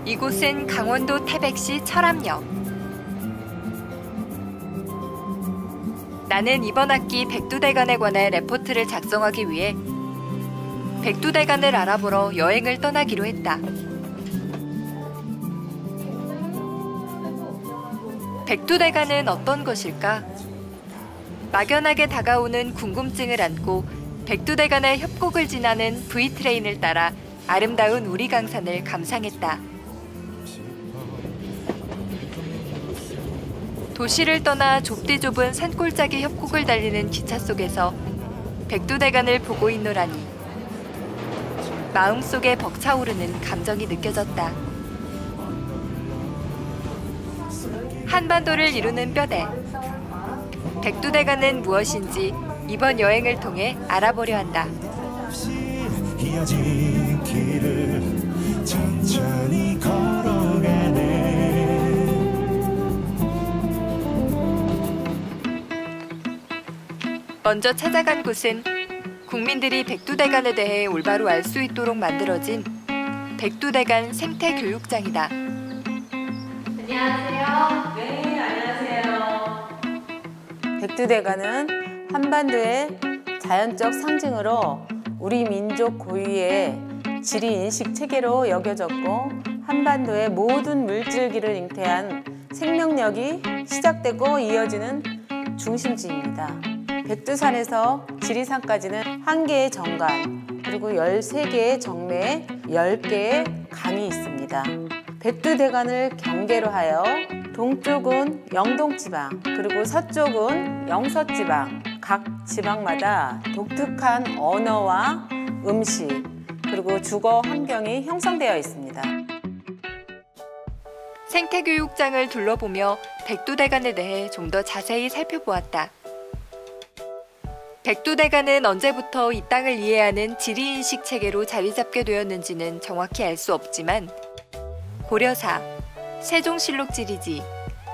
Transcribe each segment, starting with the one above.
이곳은 강원도 태백시 철암역. 나는 이번 학기 백두대간에 관해 레포트를 작성하기 위해 백두대간을 알아보러 여행을 떠나기로 했다. 백두대간은 어떤 것일까? 막연하게 다가오는 궁금증을 안고 백두대간의 협곡을 지나는 V트레인을 따라 아름다운 우리강산을 감상했다. 도시를 떠나 좁디 좁은 산골짜기 협곡을 달리는 기차 속에서 백두대간을 보고 있노라니 마음속에 벅차오르는 감정이 느껴졌다. 한반도를 이루는 뼈대. 백두대간은 무엇인지 이번 여행을 통해 알아보려 한다. 이어진 길을 천천히 걸어가네. 먼저 찾아간 곳은 국민들이 백두대간에 대해 올바로 알 수 있도록 만들어진 백두대간 생태교육장이다. 안녕하세요. 네, 안녕하세요. 백두대간은 한반도의 자연적 상징으로 우리 민족 고유의 지리인식 체계로 여겨졌고 한반도의 모든 물질기를 잉태한 생명력이 시작되고 이어지는 중심지입니다. 백두산에서 지리산까지는 1개의 정간, 그리고 13개의 정매, 10개의 강이 있습니다. 백두대간을 경계로 하여 동쪽은 영동지방, 그리고 서쪽은 영서지방, 각 지방마다 독특한 언어와 음식, 그리고 주거 환경이 형성되어 있습니다. 생태교육장을 둘러보며 백두대간에 대해 좀 더 자세히 살펴보았다. 백두대간은 언제부터 이 땅을 이해하는 지리인식 체계로 자리 잡게 되었는지는 정확히 알 수 없지만 고려사, 세종실록 지리지,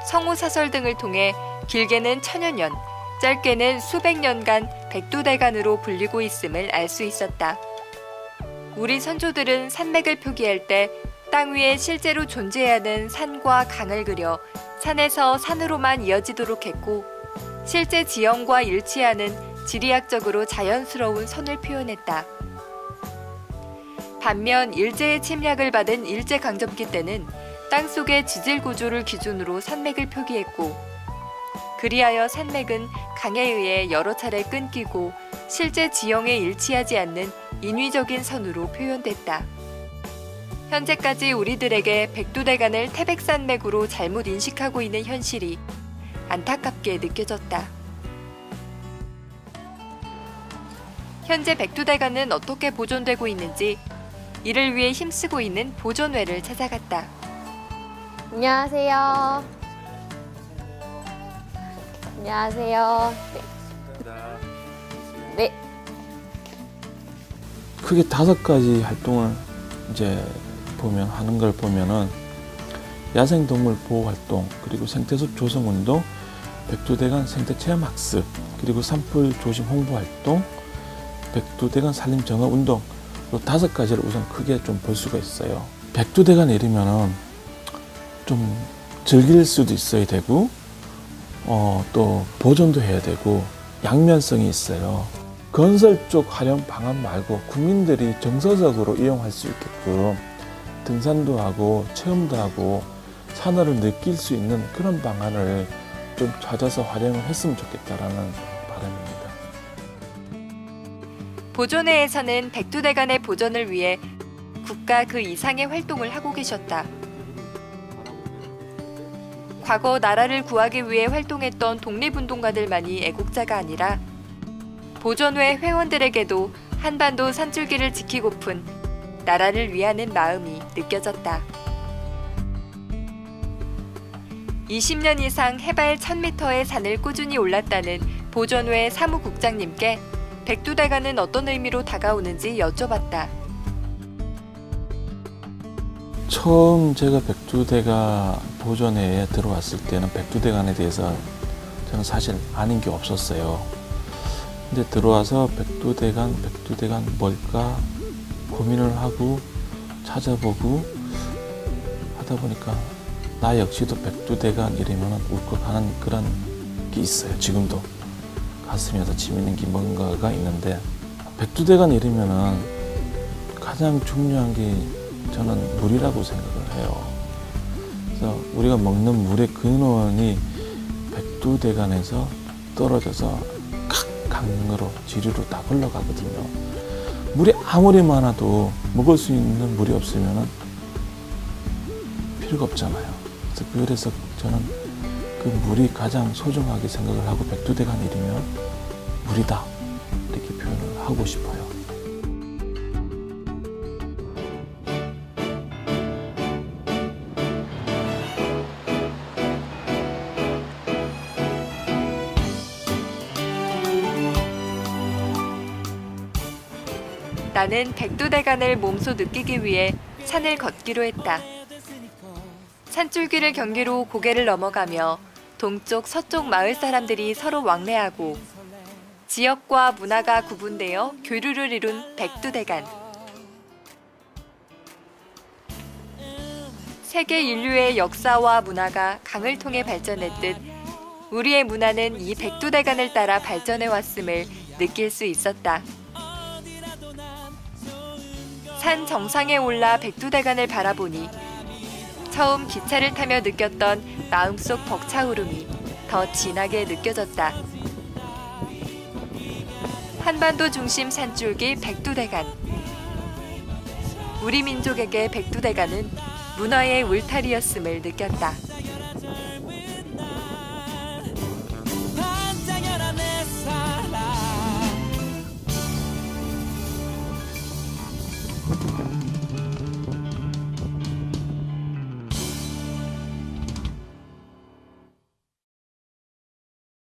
성우사설 등을 통해 길게는 천여 년, 짧게는 수백 년간 백두대간으로 불리고 있음을 알 수 있었다. 우리 선조들은 산맥을 표기할 때 땅 위에 실제로 존재하는 산과 강을 그려 산에서 산으로만 이어지도록 했고 실제 지형과 일치하는 지리학적으로 자연스러운 선을 표현했다. 반면 일제의 침략을 받은 일제강점기 때는 땅속의 지질 구조를 기준으로 산맥을 표기했고 그리하여 산맥은 강에 의해 여러 차례 끊기고 실제 지형에 일치하지 않는 인위적인 선으로 표현됐다. 현재까지 우리들에게 백두대간을 태백산맥으로 잘못 인식하고 있는 현실이 안타깝게 느껴졌다. 현재 백두대간은 어떻게 보존되고 있는지 이를 위해 힘쓰고 있는 보존회를 찾아갔다. 안녕하세요. 안녕하세요. 네. 크게 5가지 활동을 이제 하는 걸 보면은 야생동물 보호활동, 그리고 생태숲 조성운동, 백두대간 생태체험학습, 그리고 산불 조심 홍보활동, 백두대간 산림정화운동, 5가지를 우선 크게 좀 볼 수가 있어요. 백두대간 내리면은 좀 즐길 수도 있어야 되고, 또 보존도 해야 되고, 양면성이 있어요. 건설 쪽 활용 방안 말고 국민들이 정서적으로 이용할 수 있게끔 등산도 하고 체험도 하고 산허를 느낄 수 있는 그런 방안을 좀 찾아서 활용을 했으면 좋겠다라는 바람입니다. 보존회에서는 백두대간의 보존을 위해 국가 그 이상의 활동을 하고 계셨다. 과거 나라를 구하기 위해 활동했던 독립운동가들만이 애국자가 아니라 보존회 회원들에게도 한반도 산줄기를 지키고픈 나라를 위하는 마음이 느껴졌다. 20년 이상 해발 1000m의 산을 꾸준히 올랐다는 보존회 사무국장님께 백두대간은 어떤 의미로 다가오는지 여쭤봤다. 처음 제가 백두대간 보존회에 들어왔을 때는 백두대간에 대해서 저는 사실 아는 게 없었어요. 근데 들어와서 백두대간 뭘까 고민을 하고 찾아보고 하다 보니까 나 역시도 백두대간 이러면 울컥하는 그런 게 있어요. 지금도 가슴에서 치미는 게 뭔가가 있는데, 백두대간 이러면은 가장 중요한 게 저는 물이라고 생각을 해요. 그래서 우리가 먹는 물의 근원이 백두대간에서 떨어져서 각 강으로 지류로 다 흘러가거든요. 물이 아무리 많아도 먹을 수 있는 물이 없으면 필요가 없잖아요. 그래서 저는 그 물이 가장 소중하게 생각을 하고 백두대간 이르면 물이다 이렇게 표현을 하고 싶어요. 나는 백두대간을 몸소 느끼기 위해 산을 걷기로 했다. 산줄기를 경계로 고개를 넘어가며 동쪽 서쪽 마을 사람들이 서로 왕래하고 지역과 문화가 구분되어 교류를 이룬 백두대간. 세계 인류의 역사와 문화가 강을 통해 발전했듯 우리의 문화는 이 백두대간을 따라 발전해 왔음을 느낄 수 있었다. 산 정상에 올라 백두대간을 바라보니 처음 기차를 타며 느꼈던 마음속 벅차오름이 더 진하게 느껴졌다. 한반도 중심 산줄기 백두대간. 우리 민족에게 백두대간은 문화의 울타리였음을 느꼈다.